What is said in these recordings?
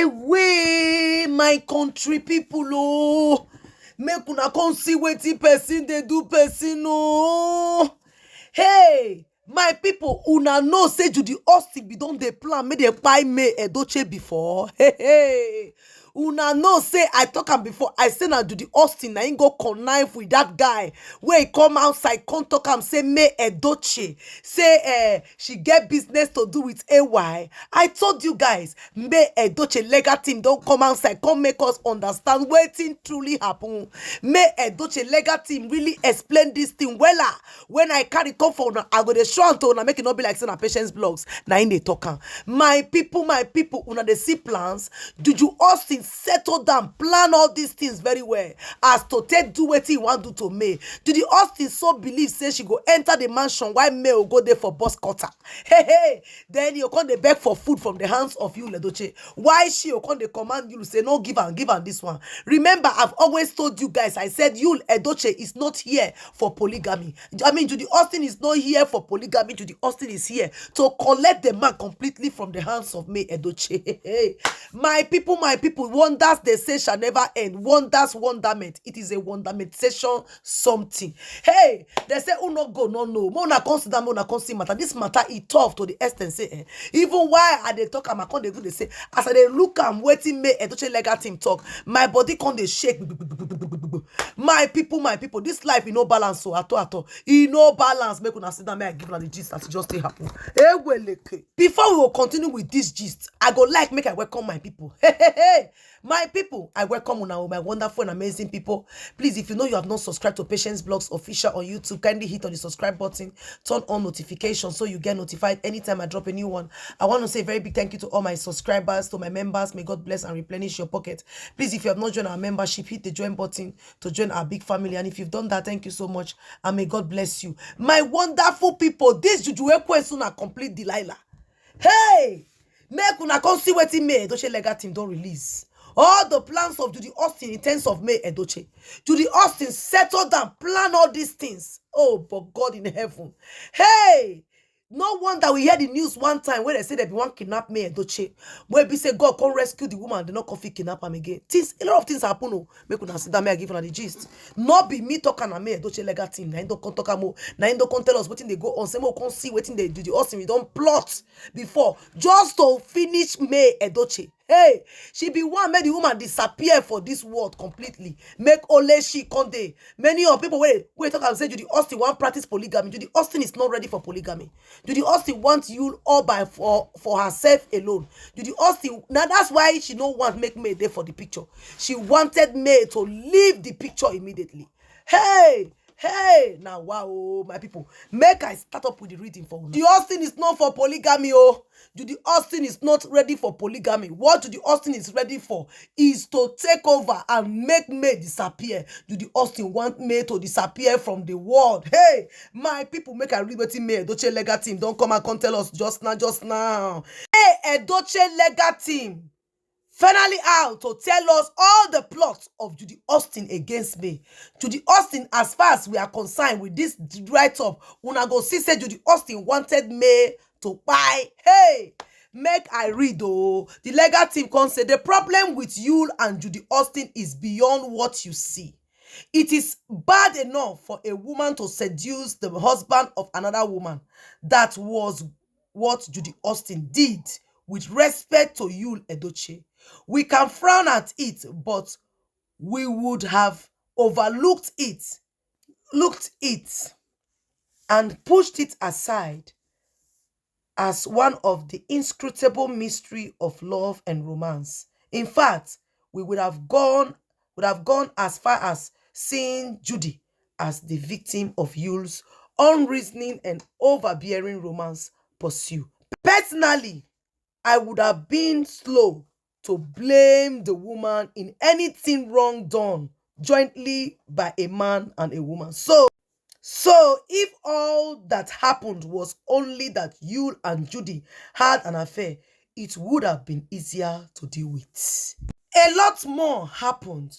way, my country people, oh, make una come see wetin person dey do person, oh. Hey, my people, una know say Judy Austin be don dey plan make dey kpai May Edochie before. Hey, una know say I talk am before. I say na Judy Austin na him go connive with that guy wey he come outside come talk am say May Edochie say she get business to do with AY. I told you guys, May Edochie legal team don come outside come make us understand wetin truly happen. May Edochie legal team really explain this thing wella. When I carry come for una, I go dey show am to una make it not be like say na Patience blogs na him dey talk am. My people, una dey see plans. Judy Austin settle down, plan all these things very well as to take do wetin he wan do to May. Judy Austin so believe say she go enter the mansion while May will go there for bus cutter. Hey, then you come dey beg for food from the hands of you Edochie. Why she will come dey command you say no, give am this one. Remember, I've always told you guys, I said you Edochie is not here for polygamy. I mean, Judy Austin is not here for polygamy. Judy Austin is here to collect the man completely from the hands of May Edochie. My people, wonders they say shall never end. Wonderment. It is a wonderment session something. Hey, they say no go, no. Mona consider, mona consider matter. This matter is tough to the extent say even why I they talk, I'm they go they say as I they look, I'm waiting May Edochie legal team talk. My body can they shake. My people, this life is no balance so at all. In no balance, make una sit down, may I give una the gist as it just happen. Before we will continue with this gist, I go like make I welcome my people. Hey, my people, I welcome una, my wonderful and amazing people. Please, if you know you have not subscribed to Patience Blogs Official on YouTube, kindly hit on the subscribe button, turn on notifications so you get notified anytime I drop a new one. I want to say a very big thank you to all my subscribers, to my members. May God bless and replenish your pocket. Please, if you have not joined our membership, hit the join button to join our big family. And if you've done that, thank you so much and may God bless you. My wonderful people, this Juju soon a complete Delilah. Hey, make una come see wetin May Edochie legal team don release. All the plans of Judy Austin in terms of May Edochie. Judy Austin settled down, plan all these things. Oh, but God in heaven. Hey, no wonder we hear the news one time where they say they be want kidnap May Edochie. Where we say God come rescue the woman, they not come fit kidnap am again. A lot of things happen. Oh, make una sit down, may I give una the gist. Not be me talking na May Edochie legal team. Na don't come talk am. Na don't come tell us wetin they go on. Say come see wetin they do. The Austin we don't plot before just to finish May Edochie. Hey, she be one made the woman disappear for this world completely. Make only she come there. Many of people wait talk and say Judy Austin want practice polygamy. Judy Austin is not ready for polygamy. Judy Austin wants you all by for herself alone. Judy Austin, now that's why she don't want make May there for the picture. She wanted May to leave the picture immediately. Hey, now wow, my people, make I start up with the reading for you. Judy Austin is not for polygamy, oh. Judy Austin is not ready for polygamy. What Judy Austin is ready for is to take over and make May disappear. Judy Austin want May to disappear from the world. Hey, my people, make I read wetin May Edochie legal team don't come and come tell us just now. Hey, Edochie legal team finally out to tell us all the plots of Judy Austin against May. Judy Austin, as far as we are concerned with this write-up, una go see say Judy Austin wanted May to buy. Hey, make I read though. The legal team can say the problem with you and Judy Austin is beyond what you see. It is bad enough for a woman to seduce the husband of another woman. That was what Judy Austin did. With respect to you, Edochie, we can frown at it, but we would have overlooked it, and pushed it aside as one of the inscrutable mystery of love and romance. In fact, we would have gone as far as seeing Judy as the victim of Yule's unreasoning and overbearing romance pursuit. Personally, I would have been slow to blame the woman in anything wrong done jointly by a man and a woman. So if all that happened was only that you and Judy had an affair, it would have been easier to deal with. A lot more happened.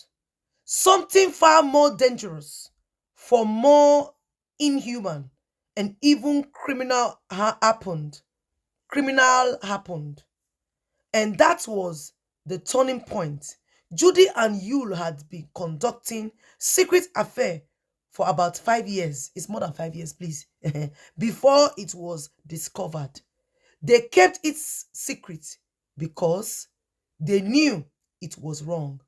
Something far more dangerous, for more inhuman, and even criminal happened. And that was the turning point. Judy and Yul had been conducting secret affair for about 5 years. It's more than 5 years, please. Before it was discovered. They kept it secret because they knew it was wrong.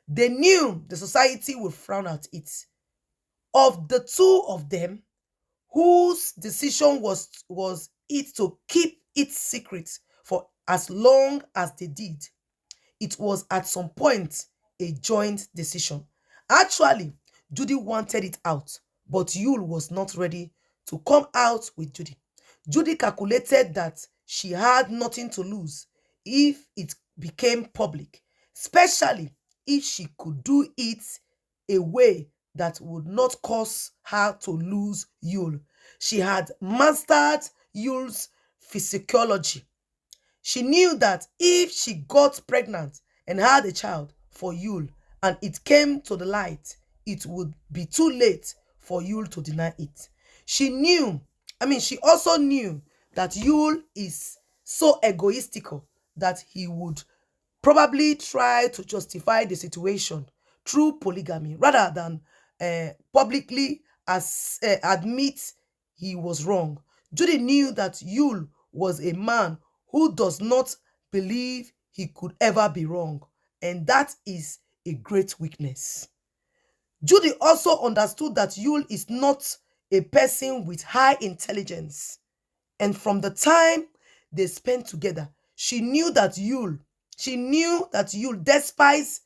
They knew the society would frown at it. Of the two of them, whose decision was it to keep it secret for as long as they did, it was at some point a joint decision. Actually, Judy wanted it out, but Yul was not ready to come out with Judy. Judy calculated that she had nothing to lose if it became public, especially if she could do it a way that would not cause her to lose Yul. She had mastered Yul's physiology. She knew that if she got pregnant and had a child for Yul and it came to the light, it would be too late for Yul to deny it. She also knew that Yul is so egoistical that he would probably try to justify the situation through polygamy rather than publicly admit he was wrong. Judy knew that Yul was a man who does not believe he could ever be wrong, and that is a great weakness. Judy also understood that Yul is not a person with high intelligence, and from the time they spent together, she knew that Yul, despite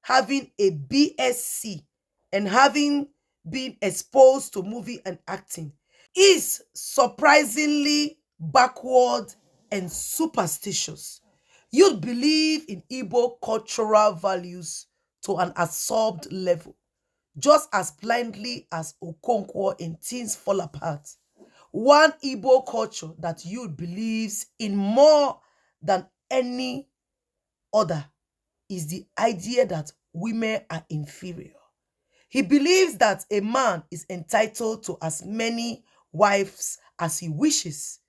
having a BSc and having been exposed to movie and acting, is surprisingly backward and superstitious. You'd believe in Igbo cultural values to an absorbed level, just as blindly as Okonkwo in Things Fall Apart. One Igbo culture that you'd believes in more than any other is the idea that women are inferior. He believes that a man is entitled to as many wives as he wishes.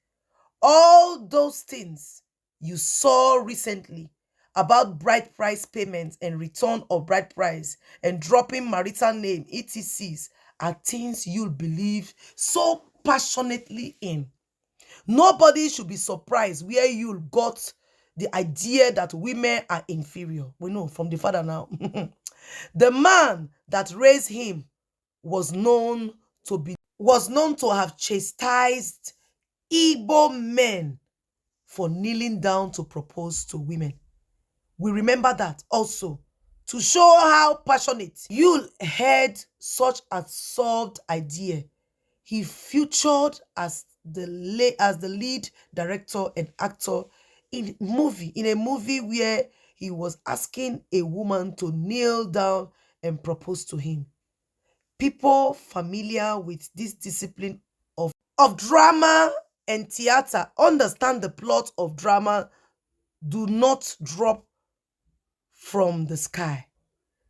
All those things you saw recently about bride price payments and return of bride price and dropping marital name, ETCs, are things you'll believe so passionately in. Nobody should be surprised where you got the idea that women are inferior. We know from the father now. The man that raised him was known to have chastised Igbo men for kneeling down to propose to women. We remember that also to show how passionate Yul had such a solved idea. He featured as the lead director and actor in a movie where he was asking a woman to kneel down and propose to him. People familiar with this discipline of drama and theater understand the plot of drama do not drop from the sky.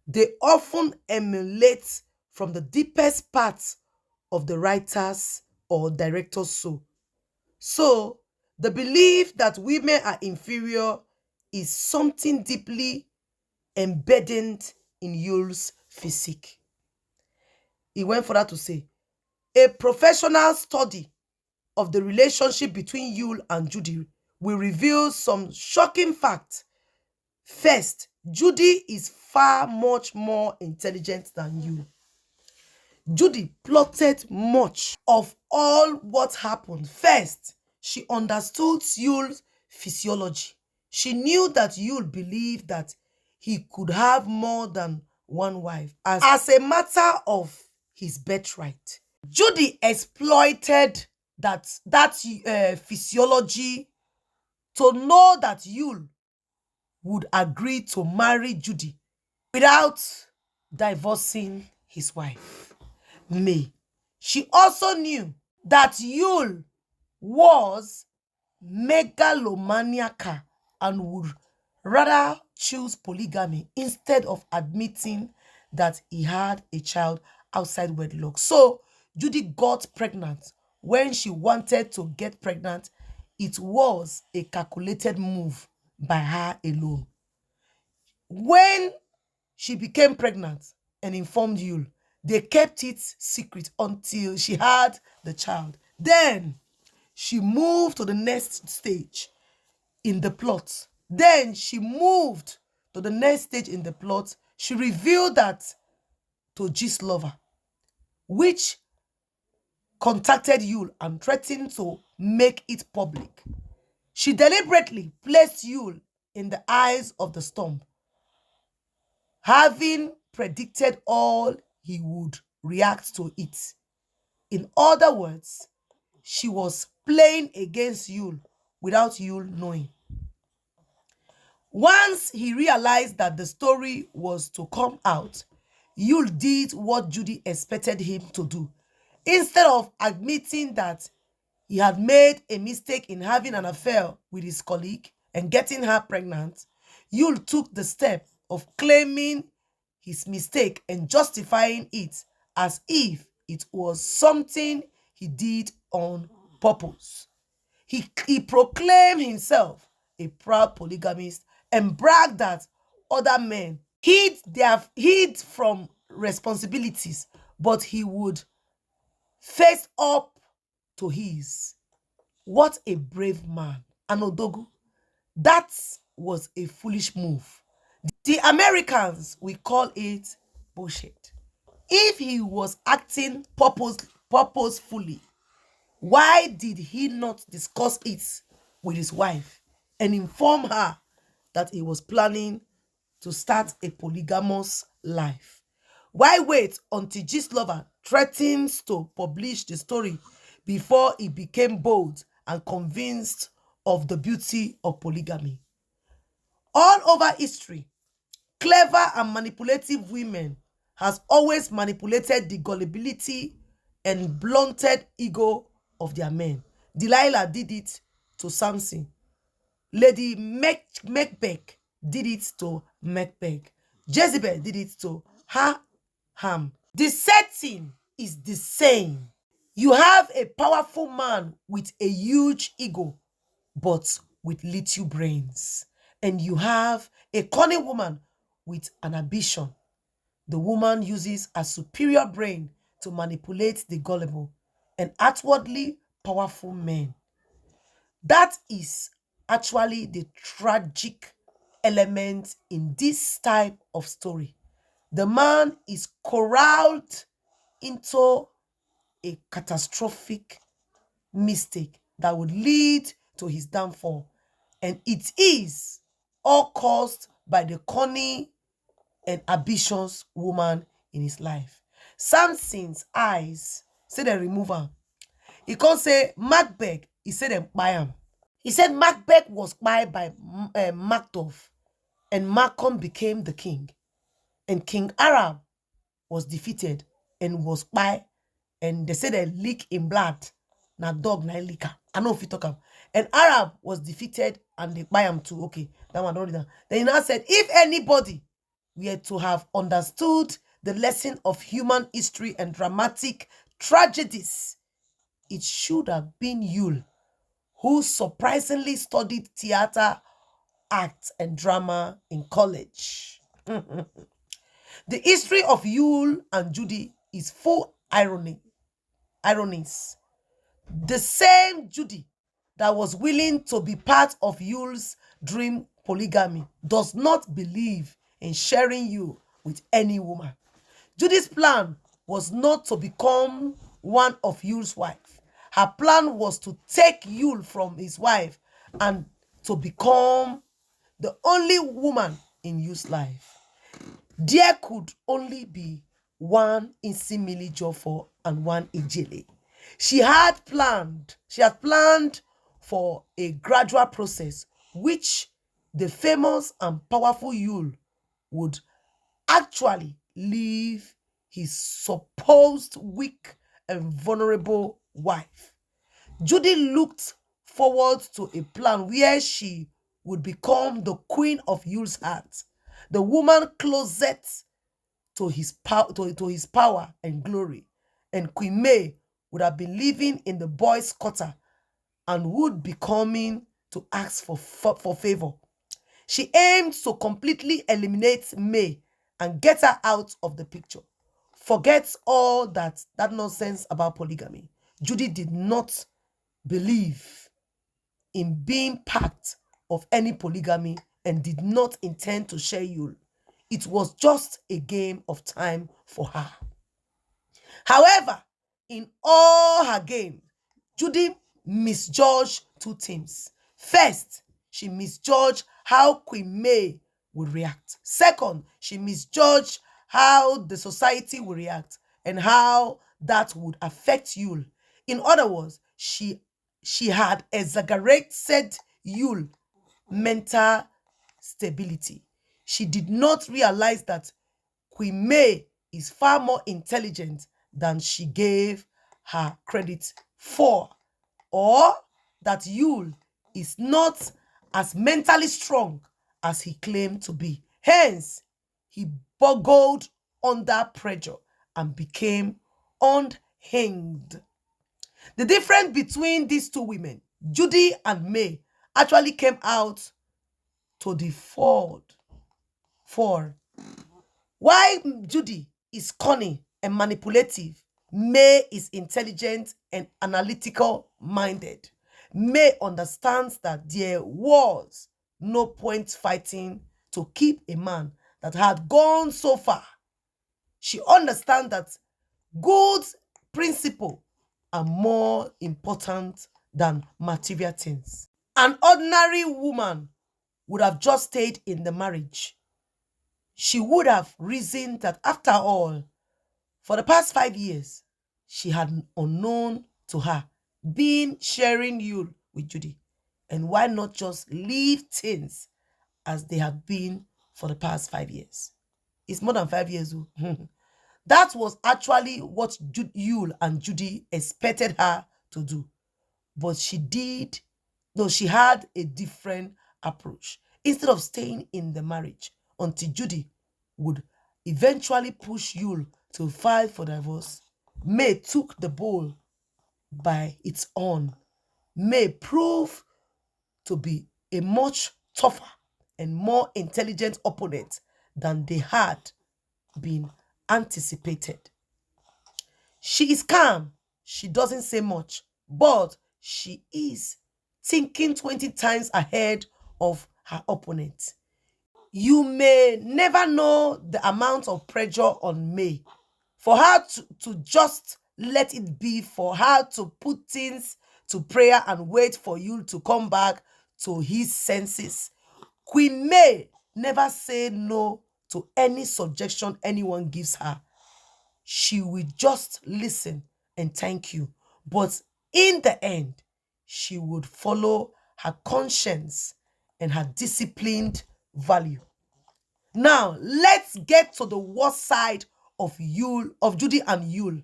They often emulate from the deepest parts of the writer's or director's soul. So, the belief that women are inferior is something deeply embedded in Yul's physique. He went further to say, a professional study of the relationship between Yul and Judy will reveal some shocking facts. First, Judy is far much more intelligent than Yul. Judy plotted much of all what happened. First, she understood Yul's physiology. She knew that Yul believed that he could have more than one wife as a matter of his birthright. Judy exploited that physiology to know that Yul would agree to marry Judy without divorcing his wife, May. She also knew that Yul was megalomaniacal and would rather choose polygamy instead of admitting that he had a child outside wedlock. So Judy got pregnant when she wanted to get pregnant. It was a calculated move by her alone. When she became pregnant and informed Yul, they kept it secret until she had the child. Then she moved to the next stage in the plot. She revealed that to G's lover, which contacted Yul and threatened to make it public. She deliberately placed Yul in the eyes of the storm, having predicted all he would react to it. In other words, she was playing against Yul without Yul knowing. Once he realized that the story was to come out, Yul did what Judy expected him to do. Instead of admitting that he had made a mistake in having an affair with his colleague and getting her pregnant, Yul took the step of claiming his mistake and justifying it as if it was something he did on purpose. He proclaimed himself a proud polygamist and bragged that other men hid from responsibilities, but he would face up to his. What a brave man. Anodogu. That was a foolish move. The Americans, we call it bullshit. If he was acting purposefully, why did he not discuss it with his wife and inform her that he was planning to start a polygamous life? Why wait until G's lover threatens to publish the story before he became bold and convinced of the beauty of polygamy? All over history, clever and manipulative women has always manipulated the gullibility and blunted ego of their men. Delilah did it to Samson. Lady Macbeth did it to Macbeth. Jezebel did it to Ham. The setting is the same. You have a powerful man with a huge ego, but with little brains. And you have a cunning woman with an ambition. The woman uses a superior brain to manipulate the gullible and outwardly powerful men. That is actually the tragic element in this type of story. The man is corralled into a catastrophic mistake that would lead to his downfall. And it is all caused by the cunning and ambitious woman in his life. Samson's eyes say they remove her. He can't say Macbeth, he said them buy him. He said Macbeth was bought by Macduff, and Malcolm became the king. And King Arab was defeated and was bought, and they said they leak in blood. Na dog na liquor. I know if you talk about. And Arab was defeated and they buy him too. Okay, that one don't read that. Then he now said, if anybody were to have understood the lesson of human history and dramatic tragedies, it should have been Yul, who surprisingly studied theater, act, and drama in college. The history of Yul and Judy is full ironies. The same Judy that was willing to be part of Yul's dream polygamy does not believe in sharing you with any woman. Judy's plan was not to become one of Yul's wife. Her plan was to take Yul from his wife and to become the only woman in Yul's life. There could only be one Insimili Joffo and one Ijele. She had planned for a gradual process which the famous and powerful Yul would actually leave his supposed weak and vulnerable wife. Judy looked forward to a plan where she would become the queen of Yul's heart, the woman closest to his power and glory. And Queenmay would have been living in the boys' quarter and would be coming to ask for favor. She aimed to completely eliminate May and get her out of the picture. Forget all that nonsense about polygamy. Judy did not believe in being part of any polygamy and did not intend to share Yule. It was just a game of time for her. However, in all her games, Judy misjudged two things. First, she misjudged how Queenmay would react. Second, she misjudged how the society would react and how that would affect Yule. In other words, she had exaggerated Yule mental stability. She did not realize that Queenmay is far more intelligent than she gave her credit for, or that Yule is not as mentally strong as he claimed to be. Hence, he buckled under pressure and became unhinged. The difference between these two women, Judy and May, actually came out to the fore. While Judy is cunning and manipulative, May is intelligent and analytical minded. May understands that there was no point fighting to keep a man that had gone so far. She understands that good principles are more important than material things. An ordinary woman would have just stayed in the marriage. She would have reasoned that after all, for the past 5 years, she had unknown to her been sharing Yule with Judy. And why not just leave things as they have been for the past 5 years? It's more than 5 years. That was actually what Yule and Judy expected her to do. But she had a different approach. Instead of staying in the marriage until Judy would eventually push Yule to file for divorce, May took the bull by its horn. May proved to be a much tougher and more intelligent opponent than they had been anticipated. She is calm. She doesn't say much, but she is thinking 20 times ahead of her opponent. You may never know the amount of pressure on May for her to just let it be, for her to put things to prayer and wait for you to come back to his senses. Queenmay never say no to any suggestion anyone gives her. She will just listen and thank you. But in the end, she would follow her conscience and her disciplined value. Now, let's get to the worst side of Judy and Yule.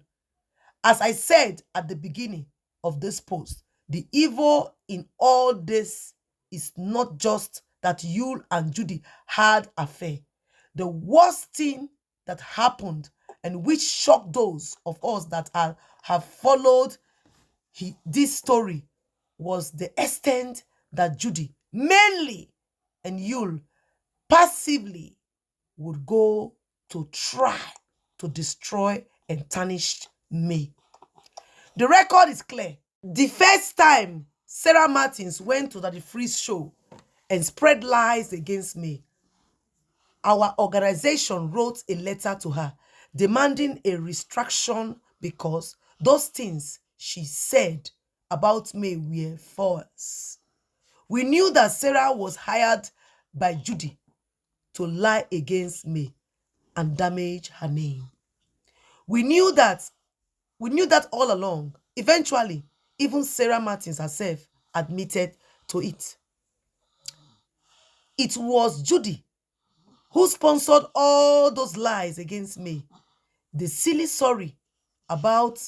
As I said at the beginning of this post, the evil in all this is not just that Yule and Judy had an affair. The worst thing that happened, and which shocked those of us that have followed this story, was the extent that Judy, mainly, and Yule passively would go to try to destroy and tarnish May. The record is clear. The first time Sarah Martins went to the Freeze show and spread lies against May, our organization wrote a letter to her demanding a retraction because those things she said about May were false. We knew that Sarah was hired by Judy to lie against May and damage her name. We knew that all along. Eventually, even Sarah Martins herself admitted to it. It was Judy who sponsored all those lies against me. The silly story about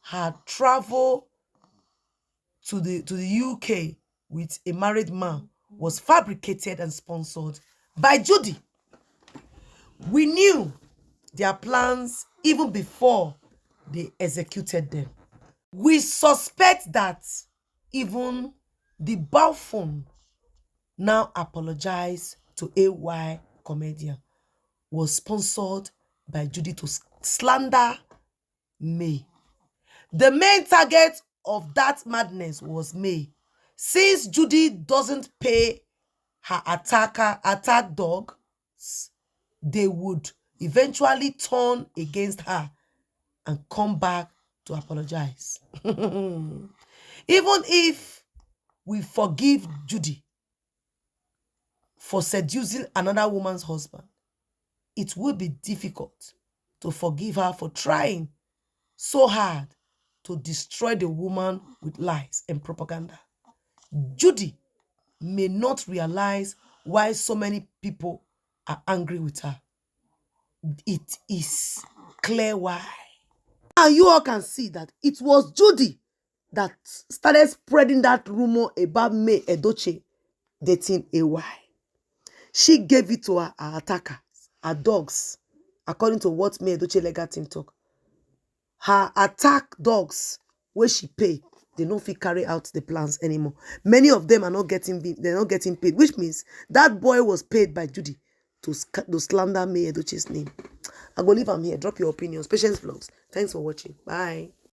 her travel to the UK with a married man was fabricated and sponsored by Judy. We knew their plans even before they executed them. We suspect that even the Balfour now apologize to AY comedian was sponsored by Judy to slander May. The main target of that madness was May. Since Judy doesn't pay her attack dogs, they would eventually turn against her and come back to apologize. Even if we forgive Judy for seducing another woman's husband, it would be difficult to forgive her for trying so hard to destroy the woman with lies and propaganda. Judy may not realize why so many people are angry with her. It is clear why. And you all can see that it was Judy that started spreading that rumor about May Edochie dating AY. She gave it to her attackers, her dogs, according to what May Edochie legal team talk. Her attack dogs, where she pay, they don't fit carry out the plans anymore. Many of them are not getting paid, which means that boy was paid by Judy to slander May Edochie's name. I go leave am here. Drop your opinions. Patience Vlogs. Thanks for watching. Bye.